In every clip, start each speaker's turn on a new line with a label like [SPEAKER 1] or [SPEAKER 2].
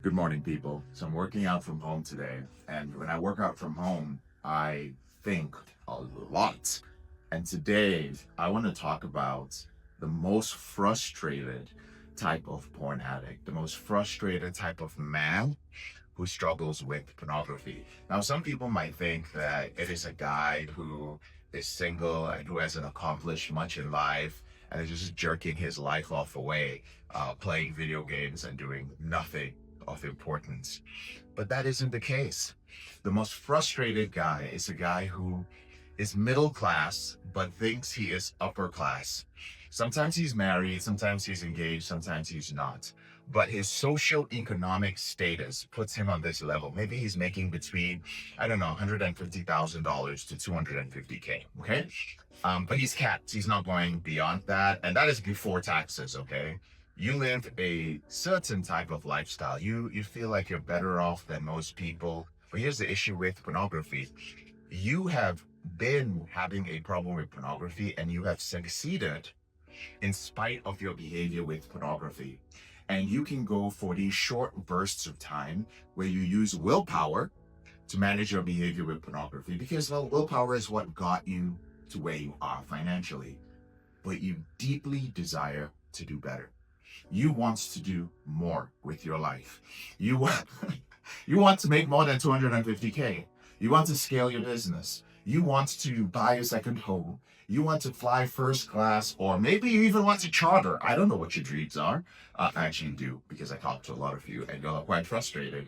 [SPEAKER 1] Good morning, people. So I'm working out from home today. And when I work out from home, I think a lot. And today, I want to talk about the most frustrated type of porn addict, the most frustrated type of man who struggles with pornography. Now, some people might think that it is a guy who is single and who hasn't accomplished much in life and is just jerking his life off away, playing video games and doing nothing of importance. But that isn't the case. The most frustrated guy is a guy who is middle class but thinks he is upper class. Sometimes he's married, sometimes he's engaged, sometimes he's not. But his social economic status puts him on this level. Maybe he's making between, I don't know, $150,000 to 250K. Okay. But he's capped. He's not going beyond that. And that is before taxes. Okay. You live a certain type of lifestyle. You feel like you're better off than most people. But here's the issue with pornography. You have been having a problem with pornography and you have succeeded in spite of your behavior with pornography. And you can go for these short bursts of time where you use willpower to manage your behavior with pornography because, well, willpower is what got you to where you are financially. But you deeply desire to do better. You want to do more with your life. You want, you want to make more than 250K. You want to scale your business. You want to buy a second home. You want to fly first class, or maybe you even want to charter. I don't know what your dreams are. I actually do, because I talk to a lot of you and you're quite frustrated,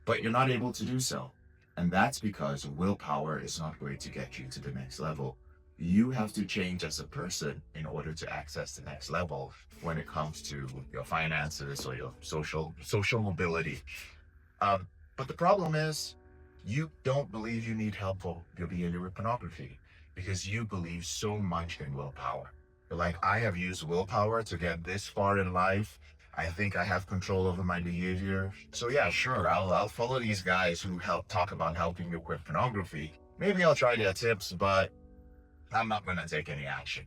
[SPEAKER 1] but you're not able to do so. And that's because willpower is not going to get you to the next level. You have to change as a person in order to access the next level when it comes to your finances or your social mobility. But the problem is, you don't believe you need help for your behavior with pornography because you believe so much in willpower. You're like, I have used willpower to get this far in life. I think I have control over my behavior. So yeah, sure, I'll follow these guys who talk about helping you quit pornography. Maybe I'll try their tips, but I'm not going to take any action.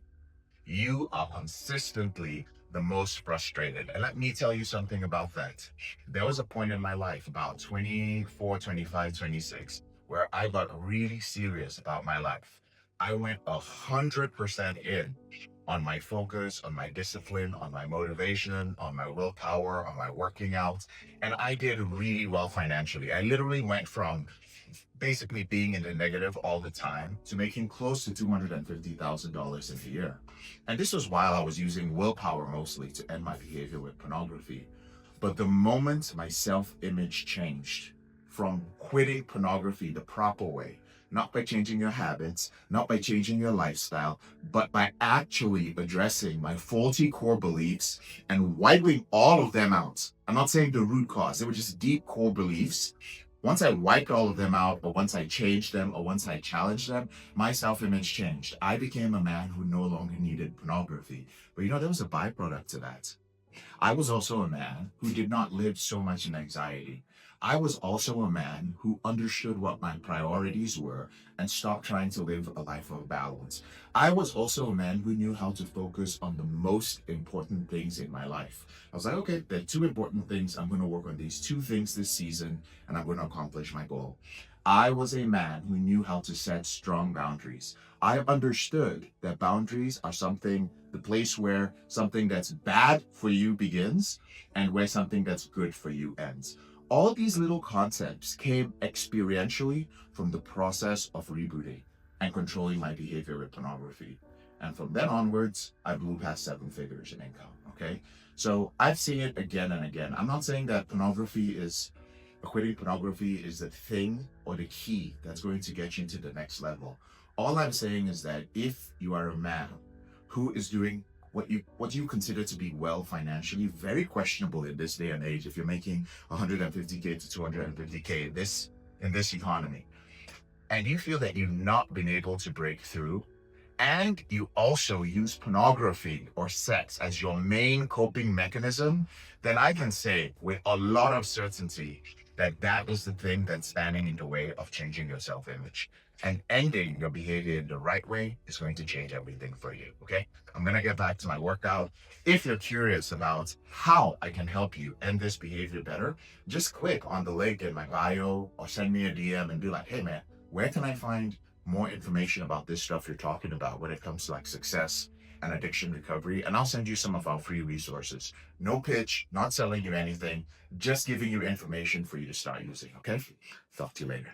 [SPEAKER 1] You are consistently the most frustrated. And let me tell you something about that. There was a point in my life, about 24, 25, 26, where I got really serious about my life. I went 100% in on my focus, on my discipline, on my motivation, on my willpower, on my working out. And I did really well financially. I literally went from basically being in the negative all the time to making close to $250,000 in a year. And this was while I was using willpower mostly to end my behavior with pornography. But the moment my self-image changed from quitting pornography the proper way, not by changing your habits, not by changing your lifestyle, but by actually addressing my faulty core beliefs and wiping all of them out. I'm not saying the root cause, they were just deep core beliefs. Once I wiped all of them out, or once I changed them, or once I challenged them, my self-image changed. I became a man who no longer needed pornography. But there was a byproduct to that. I was also a man who did not live so much in anxiety. I was also a man who understood what my priorities were and stopped trying to live a life of balance. I was also a man who knew how to focus on the most important things in my life. I was like, okay, there are two important things. I'm going to work on these two things this season and I'm going to accomplish my goal. I was a man who knew how to set strong boundaries. I understood that boundaries are the place where something that's bad for you begins and where something that's good for you ends. All these little concepts came experientially from the process of rebooting and controlling my behavior with pornography. And from then onwards, I blew past 7 figures in income, okay? So I've seen it again and again. I'm not saying that quitting pornography is the thing or the key that's going to get you into the next level. All I'm saying is that if you are a man who is doing what you consider to be well financially, very questionable in this day and age if you're making 150K to 250K in this economy, and you feel that you've not been able to break through, and you also use pornography or sex as your main coping mechanism, then I can say with a lot of certainty that is the thing that's standing in the way of changing your self-image. And ending your behavior in the right way is going to change everything for you. Okay. I'm going to get back to my workout. If you're curious about how I can help you end this behavior better, just click on the link in my bio or send me a DM and be like, hey man, where can I find more information about this stuff you're talking about when it comes to like success and addiction recovery? And I'll send you some of our free resources. No pitch, not selling you anything, just giving you information for you to start using. Okay. Talk to you later.